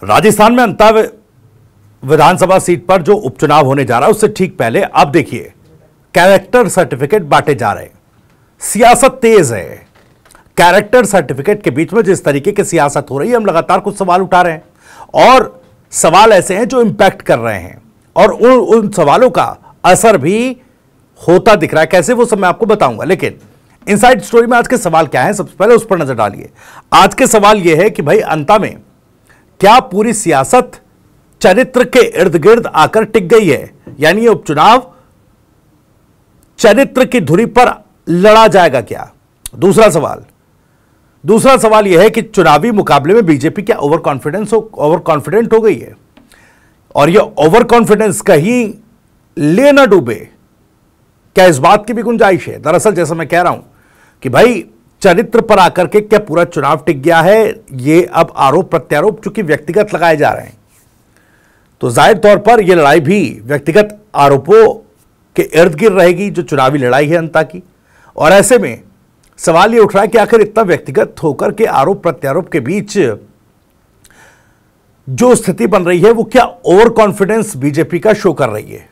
राजस्थान में अंता विधानसभा सीट पर जो उपचुनाव होने जा रहा है उससे ठीक पहले अब देखिए कैरेक्टर सर्टिफिकेट बांटे जा रहे हैं। सियासत तेज है। कैरेक्टर सर्टिफिकेट के बीच में जिस तरीके की सियासत हो रही है, हम लगातार कुछ सवाल उठा रहे हैं और सवाल ऐसे हैं जो इंपैक्ट कर रहे हैं और उन सवालों का असर भी होता दिख रहा है। कैसे, वो सब मैं आपको बताऊंगा, लेकिन इनसाइड स्टोरी में आज के सवाल क्या है, सबसे पहले उस पर नजर डालिए। आज के सवाल यह है कि भाई अंता में क्या पूरी सियासत चरित्र के इर्द गिर्द आकर टिक गई है, यानी ये उपचुनाव चरित्र की धुरी पर लड़ा जाएगा क्या? दूसरा सवाल यह है कि चुनावी मुकाबले में बीजेपी क्या ओवर कॉन्फिडेंट हो गई है और यह ओवर कॉन्फिडेंस कहीं ले ना डूबे, क्या इस बात की भी गुंजाइश है? दरअसल जैसा मैं कह रहा हूं कि भाई चरित्र पर आकर के क्या पूरा चुनाव टिक गया है, ये अब आरोप प्रत्यारोप चूंकि व्यक्तिगत लगाए जा रहे हैं तो जाहिर तौर पर यह लड़ाई भी व्यक्तिगत आरोपों के इर्द गिर्द रहेगी जो चुनावी लड़ाई है अंता की। और ऐसे में सवाल यह उठ रहा है कि आखिर इतना व्यक्तिगत होकर के आरोप प्रत्यारोप के बीच जो स्थिति बन रही है वो क्या ओवर कॉन्फिडेंस बीजेपी का शो कर रही है?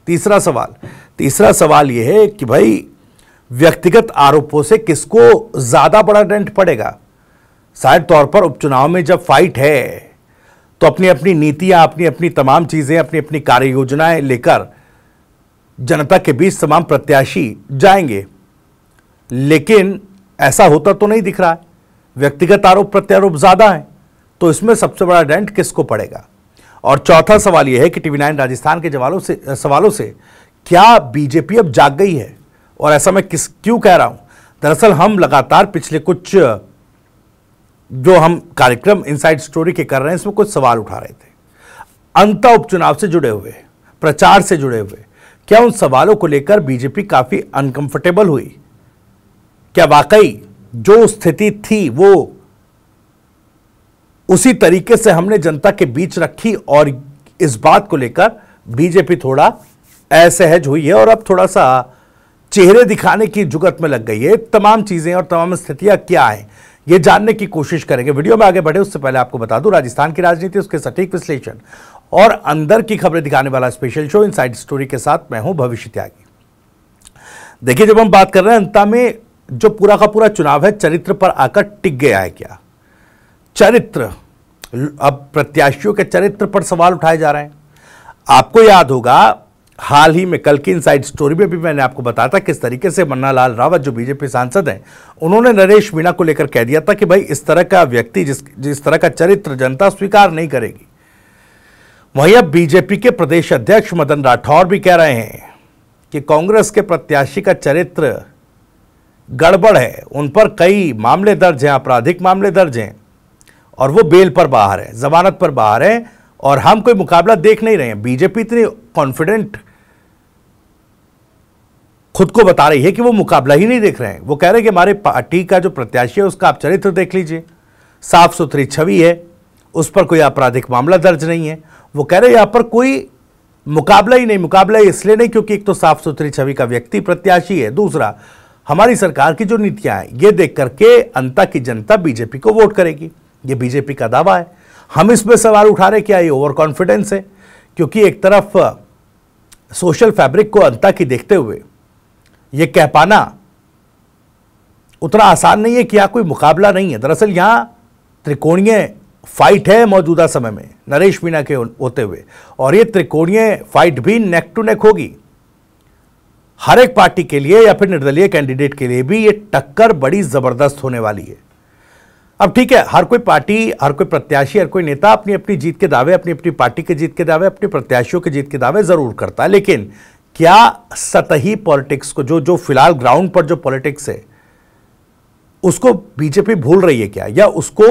तीसरा सवाल यह है कि भाई व्यक्तिगत आरोपों से किसको ज्यादा बड़ा डेंट पड़ेगा? शायद तौर पर उपचुनाव में जब फाइट है तो अपनी अपनी नीतियां, अपनी अपनी तमाम चीजें, अपनी अपनी कार्य योजनाएं लेकर जनता के बीच तमाम प्रत्याशी जाएंगे, लेकिन ऐसा होता तो नहीं दिख रहा है। व्यक्तिगत आरोप प्रत्यारोप ज्यादा है तो इसमें सबसे बड़ा डेंट किसको पड़ेगा? और चौथा सवाल यह है कि टीवी9 राजस्थान के सवालों से क्या बीजेपी अब जाग गई है? और ऐसा मैं क्यों कह रहा हूं? दरअसल हम लगातार पिछले कुछ जो हम कार्यक्रम इनसाइड स्टोरी के कर रहे हैं इसमें कुछ सवाल उठा रहे थे अंता उपचुनाव से जुड़े हुए, प्रचार से जुड़े हुए। क्या उन सवालों को लेकर बीजेपी काफी अनकंफर्टेबल हुई? क्या वाकई जो स्थिति थी वो उसी तरीके से हमने जनता के बीच रखी और इस बात को लेकर बीजेपी थोड़ा असहज हुई है और अब थोड़ा सा चेहरे दिखाने की जुगत में लग गई है? तमाम चीजें और तमाम स्थितियां क्या है ये जानने की कोशिश करेंगे। वीडियो में आगे बढ़े उससे पहले आपको बता दूं, राजस्थान की राजनीति, उसके सटीक विश्लेषण और अंदर की खबरें दिखाने वाला स्पेशल शो इनसाइड स्टोरी के साथ मैं हूं भविष्य त्यागी। देखिए, जब हम बात कर रहे हैं अंता में जो पूरा का पूरा चुनाव है चरित्र पर आकर टिक गया है क्या? चरित्र, अब प्रत्याशियों के चरित्र पर सवाल उठाए जा रहे हैं। आपको याद होगा हाल ही में कल की इनसाइड स्टोरी में भी मैंने आपको बताया था किस तरीके से मन्नालाल रावत जो बीजेपी सांसद हैं उन्होंने नरेश मीणा को लेकर कह दिया था कि भाई इस तरह का व्यक्ति जिस तरह का चरित्र जनता स्वीकार नहीं करेगी। वहीं अब बीजेपी के प्रदेश अध्यक्ष मदन राठौर भी कह रहे हैं कि कांग्रेस के प्रत्याशी का चरित्र गड़बड़ है, उन पर कई मामले दर्ज हैं, आपराधिक मामले दर्ज हैं और वो बेल पर बाहर है, जमानत पर बाहर है और हम कोई मुकाबला देख नहीं रहे हैं। बीजेपी इतनी कॉन्फिडेंट खुद को बता रही है कि वो मुकाबला ही नहीं देख रहे हैं। वो कह रहे हैं कि हमारे पार्टी का जो प्रत्याशी है उसका आप चरित्र देख लीजिए, साफ सुथरी छवि है, उस पर कोई आपराधिक मामला दर्ज नहीं है। वो कह रहे हैं यहां पर कोई मुकाबला ही नहीं। मुकाबला इसलिए नहीं क्योंकि एक तो साफ सुथरी छवि का व्यक्ति प्रत्याशी है, दूसरा हमारी सरकार की जो नीतियां हैं ये देख करके अंता की जनता बीजेपी को वोट करेगी। ये बीजेपी का दावा है। हम इसमें सवाल उठा रहे क्या ये ओवर कॉन्फिडेंस है? क्योंकि एक तरफ सोशल फैब्रिक को अंता की देखते हुए यह कह पाना उतना आसान नहीं है कि यहां कोई मुकाबला नहीं है। दरअसल यहां त्रिकोणीय फाइट है मौजूदा समय में नरेश मीणा के होते हुए, और यह त्रिकोणीय फाइट भी नेक टू नेक होगी। हर एक पार्टी के लिए या फिर निर्दलीय कैंडिडेट के लिए भी यह टक्कर बड़ी जबरदस्त होने वाली है। अब ठीक है, हर कोई पार्टी, हर कोई प्रत्याशी, हर कोई नेता अपनी अपनी जीत के दावे, अपनी अपनी पार्टी के जीत के दावे, अपने प्रत्याशियों के जीत के दावे जरूर करता है, लेकिन क्या सतही पॉलिटिक्स को जो फिलहाल ग्राउंड पर जो पॉलिटिक्स है उसको बीजेपी भूल रही है क्या, या उसको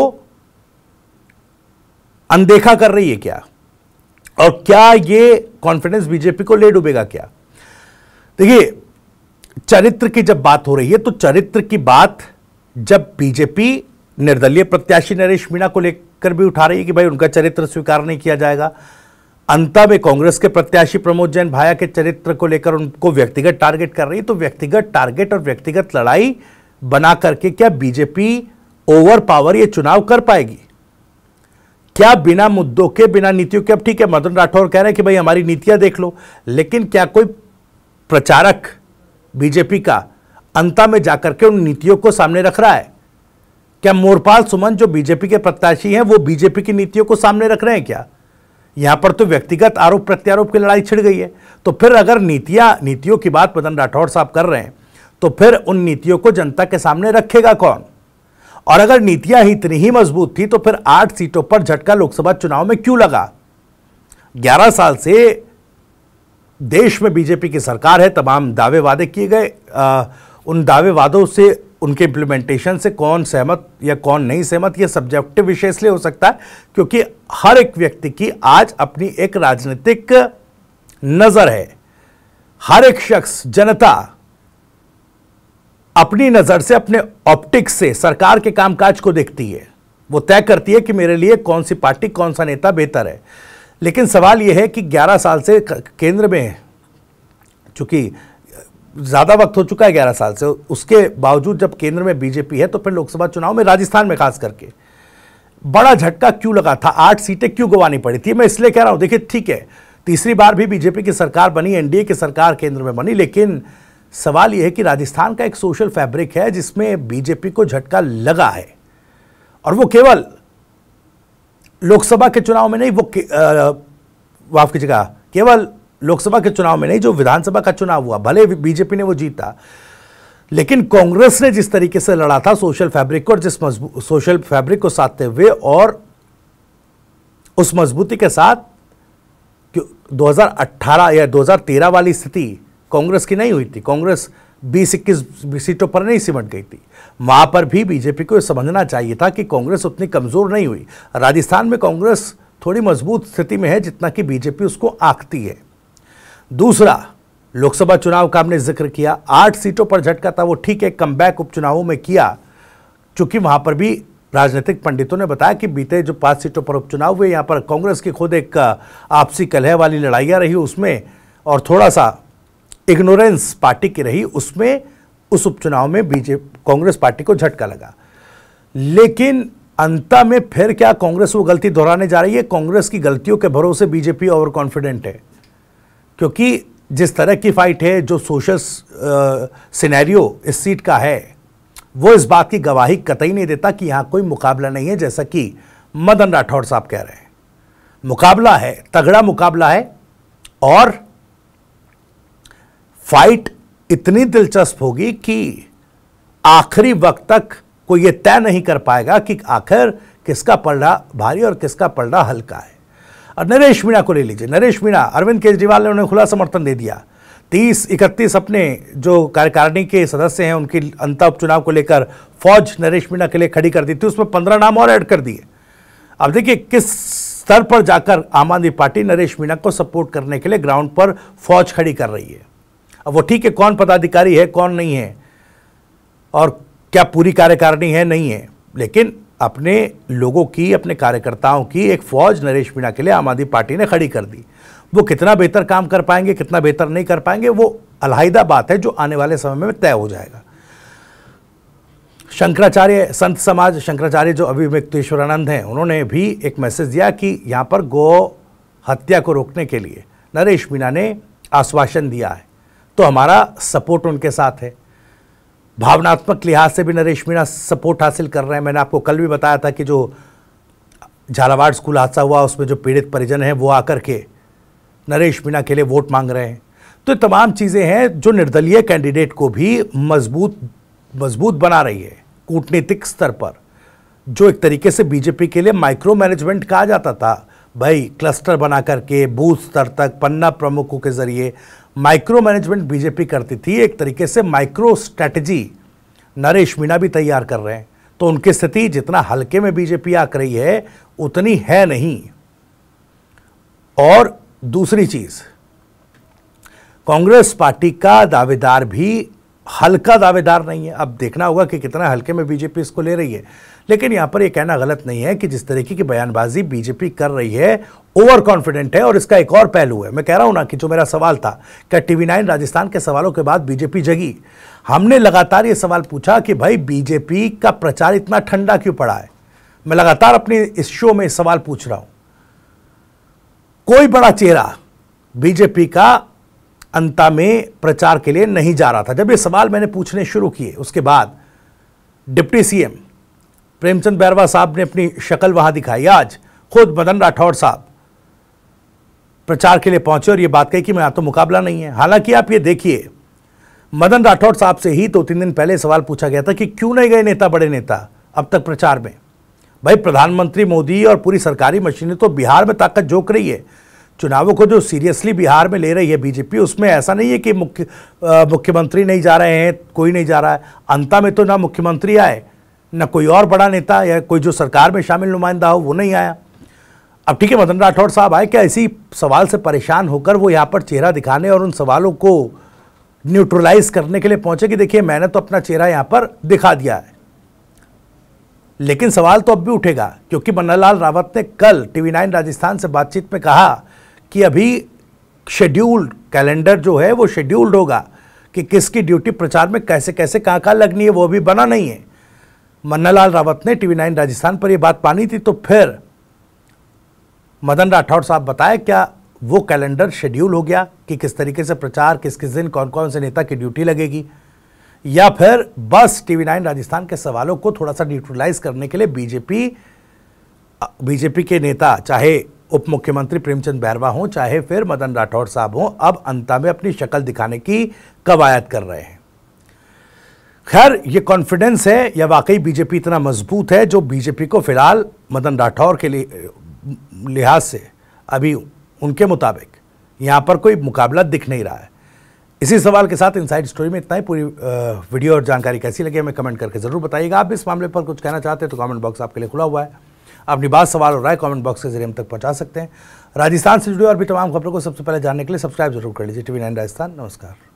अनदेखा कर रही है क्या? और क्या ये कॉन्फिडेंस बीजेपी को ले डूबेगा क्या? देखिए, चरित्र की जब बात हो रही है तो चरित्र की बात जब बीजेपी निर्दलीय प्रत्याशी नरेश मीणा को लेकर भी उठा रही है कि भाई उनका चरित्र स्वीकार नहीं किया जाएगा, अंता में कांग्रेस के प्रत्याशी प्रमोद जैन भाया के चरित्र को लेकर उनको व्यक्तिगत टारगेट कर रही है, तो व्यक्तिगत टारगेट और व्यक्तिगत लड़ाई बना करके क्या बीजेपी ओवर पावर ये चुनाव कर पाएगी? क्या बिना मुद्दों के, बिना नीतियों के, अब ठीक है मदन राठौर कह रहे हैं कि भाई हमारी नीतियां देख लो, लेकिन क्या कोई प्रचारक बीजेपी का अंता में जाकर के उन नीतियों को सामने रख रहा है? क्या मोरपाल सुमन जो बीजेपी के प्रत्याशी हैं वो बीजेपी की नीतियों को सामने रख रहे हैं क्या? यहां पर तो व्यक्तिगत आरोप प्रत्यारोप की लड़ाई छिड़ गई है। तो फिर अगर नीतियों की बात मदन राठौर साहब कर रहे हैं तो फिर उन नीतियों को जनता के सामने रखेगा कौन? और अगर नीतियां ही इतनी ही मजबूत थी तो फिर 8 सीटों पर झटका लोकसभा चुनाव में क्यों लगा? 11 साल से देश में बीजेपी की सरकार है, तमाम दावे वादे किए गए, उन दावे वादों से, उनके इंप्लीमेंटेशन से कौन सहमत या कौन नहीं सहमत, यह सब्जेक्टिव विषय इसलिए हो सकता है क्योंकि हर एक व्यक्ति की आज अपनी एक राजनीतिक नजर है। हर एक शख्स, जनता अपनी नजर से, अपने ऑप्टिक्स से सरकार के कामकाज को देखती है। वो तय करती है कि मेरे लिए कौन सी पार्टी, कौन सा नेता बेहतर है। लेकिन सवाल यह है कि 11 साल से केंद्र में, चूंकि ज़्यादा वक्त हो चुका है 11 साल से, उसके बावजूद जब केंद्र में बीजेपी है तो फिर लोकसभा चुनाव में राजस्थान में खास करके बड़ा झटका क्यों लगा था? 8 सीटें क्यों गंवानी पड़ी थी? मैं इसलिए कह रहा हूं, देखिए ठीक है, तीसरी बार भी बीजेपी की सरकार बनी, एनडीए की सरकार केंद्र में बनी, लेकिन सवाल यह है कि राजस्थान का एक सोशल फैब्रिक है जिसमें बीजेपी को झटका लगा है, और वो केवल लोकसभा के चुनाव में नहीं, वो माफ कीजिएगा, केवल लोकसभा के चुनाव में नहीं, जो विधानसभा का चुनाव हुआ, भले बीजेपी ने वो जीता, लेकिन कांग्रेस ने जिस तरीके से लड़ा था सोशल फैब्रिक को, और जिस सोशल फैब्रिक को साधते हुए और उस मजबूती के साथ, 2018 या 2013 वाली स्थिति कांग्रेस की नहीं हुई थी। कांग्रेस 20-21 सीटों पर नहीं सिमट गई थी। वहां पर भी बीजेपी को समझना चाहिए था कि कांग्रेस उतनी कमजोर नहीं हुई। राजस्थान में कांग्रेस थोड़ी मजबूत स्थिति में है जितना कि बीजेपी उसको आंकती है। दूसरा, लोकसभा चुनाव का हमने जिक्र किया, 8 सीटों पर झटका था, वो ठीक है, कमबैक उपचुनावों में किया, चूंकि वहां पर भी राजनीतिक पंडितों ने बताया कि बीते जो 5 सीटों पर उपचुनाव हुए, यहां पर कांग्रेस की खुद एक आपसी कलह वाली लड़ाइयां रही उसमें, और थोड़ा सा इग्नोरेंस पार्टी की रही उसमें, उस उपचुनाव में कांग्रेस पार्टी को झटका लगा। लेकिन अंत में फिर क्या कांग्रेस वो गलती दोहराने जा रही है? कांग्रेस की गलतियों के भरोसे बीजेपी ओवर कॉन्फिडेंट है, क्योंकि जिस तरह की फाइट है, जो सोशल सिनेरियो इस सीट का है, वो इस बात की गवाही कतई नहीं देता कि यहां कोई मुकाबला नहीं है, जैसा कि मदन राठौर साहब कह रहे हैं। मुकाबला है, तगड़ा मुकाबला है, और फाइट इतनी दिलचस्प होगी कि आखिरी वक्त तक कोई यह तय नहीं कर पाएगा कि आखिर किसका पलड़ा भारी और किसका पलड़ा हल्का है। और नरेश मीणा को ले लीजिए। नरेश मीणा, अरविंद केजरीवाल ने उन्हें खुला समर्थन दे दिया। 30-31 अपने जो कार्यकारिणी के सदस्य हैं, उनकी अंतर उपचुनाव को लेकर फौज नरेश मीणा के लिए खड़ी कर दी थी, उसमें 15 नाम और ऐड कर दिए। अब देखिए किस स्तर पर जाकर आम आदमी पार्टी नरेश मीणा को सपोर्ट करने के लिए ग्राउंड पर फौज खड़ी कर रही है। अब वो ठीक है, कौन पदाधिकारी है, कौन नहीं है, और क्या पूरी कार्यकारिणी है, नहीं है, लेकिन अपने लोगों की, अपने कार्यकर्ताओं की एक फौज नरेश मीणा के लिए आम आदमी पार्टी ने खड़ी कर दी। वो कितना बेहतर काम कर पाएंगे, कितना बेहतर नहीं कर पाएंगे, वो अलहदा बात है जो आने वाले समय में तय हो जाएगा। शंकराचार्य, संत समाज शंकराचार्य जो अभिव्यक्तेश्वरानंद हैं, उन्होंने भी एक मैसेज दिया कि यहाँ पर गौ हत्या को रोकने के लिए नरेश मीणा ने आश्वासन दिया है, तो हमारा सपोर्ट उनके साथ है। भावनात्मक लिहाज से भी नरेश मीणा सपोर्ट हासिल कर रहे हैं। मैंने आपको कल भी बताया था कि जो झालावाड़ स्कूल हादसा हुआ उसमें जो पीड़ित परिजन हैं वो आकर के नरेश मीणा के लिए वोट मांग रहे हैं। तो ये तमाम चीज़ें हैं जो निर्दलीय कैंडिडेट को भी मजबूत बना रही है कूटनीतिक स्तर पर, जो एक तरीके से बीजेपी के लिए माइक्रो मैनेजमेंट कहा जाता था। भाई क्लस्टर बना करके बूथ स्तर तक पन्ना प्रमुखों के जरिए माइक्रो मैनेजमेंट बीजेपी करती थी, एक तरीके से माइक्रो स्ट्रैटेजी नरेश मीणा भी तैयार कर रहे हैं। तो उनकी स्थिति जितना हल्के में बीजेपी आकर रही है उतनी है नहीं। और दूसरी चीज, कांग्रेस पार्टी का दावेदार भी हल्का दावेदार नहीं है। अब देखना होगा कि कितना हल्के में बीजेपी इसको ले रही है, लेकिन यहां पर यह कहना गलत नहीं है कि जिस तरीके की बयानबाजी बीजेपी कर रही है ओवर कॉन्फिडेंट है। और इसका एक और पहलू है, मैं कह रहा हूं ना कि जो मेरा सवाल था, क्या TV9 राजस्थान के सवालों के बाद बीजेपी जगी? हमने लगातार ये सवाल पूछा कि भाई बीजेपी का प्रचार इतना ठंडा क्यों पड़ा है? मैं लगातार अपने इस शो में सवाल पूछ रहा हूं, कोई बड़ा चेहरा बीजेपी का अंता में प्रचार के लिए नहीं जा रहा था। जब ये सवाल मैंने पूछने शुरू किए, उसके बाद डिप्टी सीएम प्रेमचंद बैरवा साहब ने अपनी शक्ल वहां दिखाई। आज खुद मदन राठौड़ साहब प्रचार के लिए पहुंचे और ये बात कही कि मैं यहां तो मुकाबला नहीं है। हालांकि आप ये देखिए, मदन राठौड़ साहब से ही 2-3 दिन पहले सवाल पूछा गया था कि क्यों नहीं गए नेता, बड़े नेता अब तक प्रचार में। भाई, प्रधानमंत्री मोदी और पूरी सरकारी मशीनें तो बिहार में ताकत झोंक रही है। चुनावों को जो सीरियसली बिहार में ले रही है बीजेपी, उसमें ऐसा नहीं है कि मुख्यमंत्री नहीं जा रहे हैं, कोई नहीं जा रहा है। अंता में तो ना मुख्यमंत्री आए, ना कोई और बड़ा नेता या कोई जो सरकार में शामिल नुमाइंदा हो वो नहीं आया। अब ठीक है, मदन राठौड़ साहब आए, क्या इसी सवाल से परेशान होकर वो यहाँ पर चेहरा दिखाने और उन सवालों को न्यूट्रलाइज करने के लिए पहुंचे कि देखिए मैंने तो अपना चेहरा यहाँ पर दिखा दिया है। लेकिन सवाल तो अब भी उठेगा, क्योंकि मन्नालाल रावत ने कल टीवी 9 राजस्थान से बातचीत में कहा कि अभी शेड्यूल्ड कैलेंडर जो है वो शेड्यूल्ड होगा कि किसकी ड्यूटी प्रचार में कैसे कैसे कहाँ लगनी है, वो अभी बना नहीं है। मन्नालाल रावत ने टीवी 9 राजस्थान पर यह बात मानी थी, तो फिर मदन राठौड़ साहब बताए क्या वो कैलेंडर शेड्यूल हो गया कि किस तरीके से प्रचार, किस किस दिन कौन कौन से नेता की ड्यूटी लगेगी, या फिर बस टीवी 9 राजस्थान के सवालों को थोड़ा सा न्यूट्रलाइज करने के लिए बीजेपी के नेता, चाहे उप मुख्यमंत्री प्रेमचंद बैरवा हों, चाहे फिर मदन राठौड़ साहब हों, अब अंता में अपनी शक्ल दिखाने की कवायद कर रहे हैं। खैर, ये कॉन्फिडेंस है या वाकई बीजेपी इतना मजबूत है जो बीजेपी को फिलहाल मदन राठौड़ के लिहाज से अभी उनके मुताबिक यहां पर कोई मुकाबला दिख नहीं रहा है। इसी सवाल के साथ इनसाइड स्टोरी में इतना ही। पूरी वीडियो और जानकारी कैसी लगी हमें कमेंट करके जरूर बताइएगा। आप इस मामले पर कुछ कहना चाहते हैं तो कमेंट बॉक्स आपके लिए खुला हुआ है। अपनी बात, सवाल और राय कमेंट बॉक्स के जरिए हम तक पहुंचा सकते हैं। राजस्थान से जुड़ी और भी तमाम खबरों को सबसे पहले जानने के लिए सब्सक्राइब जरूर कर लीजिए टीवी 9 राजस्थान। नमस्कार।